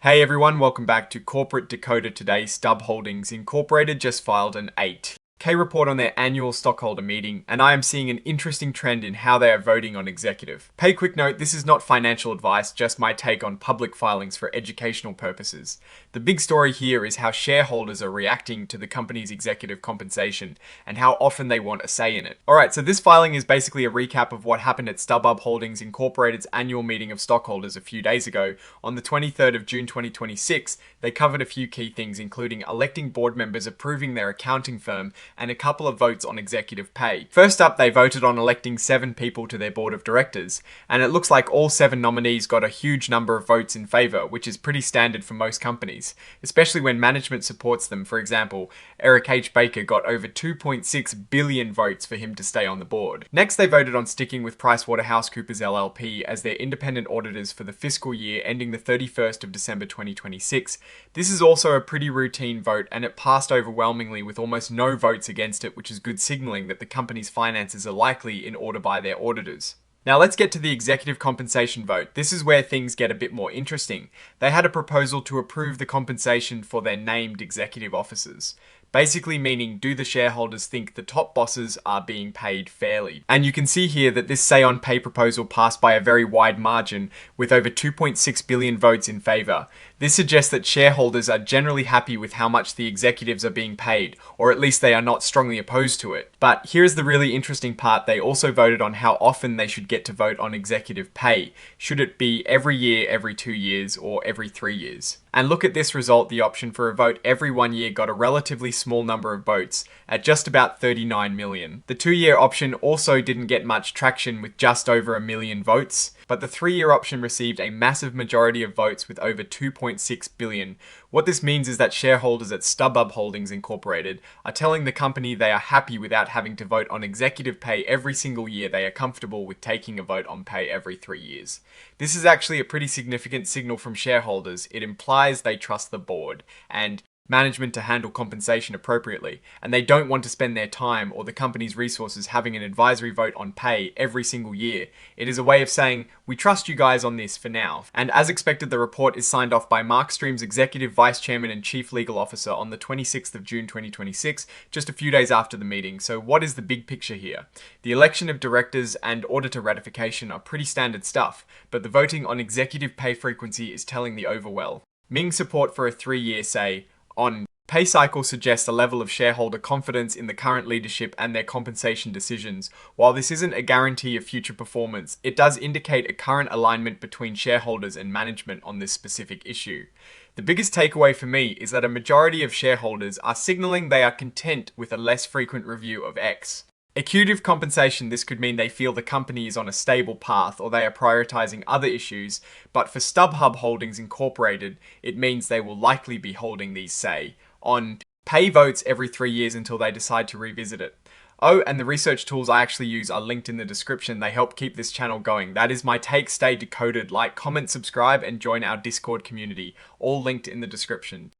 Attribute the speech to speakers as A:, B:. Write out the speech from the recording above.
A: Hey everyone, welcome back to Corporate Decoder today. Stub Holdings Incorporated just filed an 8K report on their annual stockholder meeting, and I am seeing an interesting trend in how they are voting on executive. Pay quick note, this is not financial advice, just my take on public filings for educational purposes. The big story here is how shareholders are reacting to the company's executive compensation and how often they want a say in it. Alright, so this filing is basically a recap of what happened at StubHub Holdings Incorporated's annual meeting of stockholders a few days ago. On the 23rd of June 2026, they covered a few key things, including electing board members, approving their accounting firm, and a couple of votes on executive pay. First up, they voted on electing 7 people to their board of directors, and it looks like all 7 nominees got a huge number of votes in favor, which is pretty standard for most companies, especially when management supports them. For example, Eric H. Baker got over 2.6 billion votes for him to stay on the board. Next, they voted on sticking with PricewaterhouseCoopers LLP as their independent auditors for the fiscal year ending the 31st of December 2026. This is also a pretty routine vote, and it passed overwhelmingly with almost no votes against it, which is good signaling that the company's finances are likely in order by their auditors. Now let's get to the executive compensation vote. This is where things get a bit more interesting. They had a proposal to approve the compensation for their named executive officers. Basically meaning, do the shareholders think the top bosses are being paid fairly? And you can see here that this say on pay proposal passed by a very wide margin with over 2.6 billion votes in favor. This suggests that shareholders are generally happy with how much the executives are being paid, or at least they are not strongly opposed to it. But here's the really interesting part. They also voted on how often they should get to vote on executive pay. Should it be every year, every 2 years, or every 3 years? And look at this result. The option for a vote every 1 year got a relatively small number of votes at just about 39 million. The 2-year option also didn't get much traction with just over 1 million votes, but the 3-year option received a massive majority of votes with over 2.6 billion. What this means is that shareholders at StubHub Holdings Incorporated are telling the company they are happy without having to vote on executive pay every single year. They are comfortable with taking a vote on pay every 3 years. This is actually a pretty significant signal from shareholders. It implies they trust the board and management to handle compensation appropriately, and they don't want to spend their time or the company's resources having an advisory vote on pay every single year. It is a way of saying, we trust you guys on this for now. And as expected, the report is signed off by Mark Stream's Executive Vice Chairman and Chief Legal Officer on the 26th of June 2026, just a few days after the meeting. So what is the big picture here? The election of directors and auditor ratification are pretty standard stuff, but the voting on executive pay frequency is telling the overwhelm. Ming support for a 3-year say on pay cycle suggests a level of shareholder confidence in the current leadership and their compensation decisions. While this isn't a guarantee of future performance, it does indicate a current alignment between shareholders and management on this specific issue. The biggest takeaway for me is that a majority of shareholders are signaling they are content with a less frequent review of X. Executive compensation, this could mean they feel the company is on a stable path or they are prioritizing other issues, but for StubHub Holdings Incorporated, it means they will likely be holding these say on pay votes every 3 years until they decide to revisit it. Oh, and the research tools I actually use are linked in the description. They help keep this channel going. That is my take. Stay decoded. Like, comment, subscribe, and join our Discord community. All linked in the description.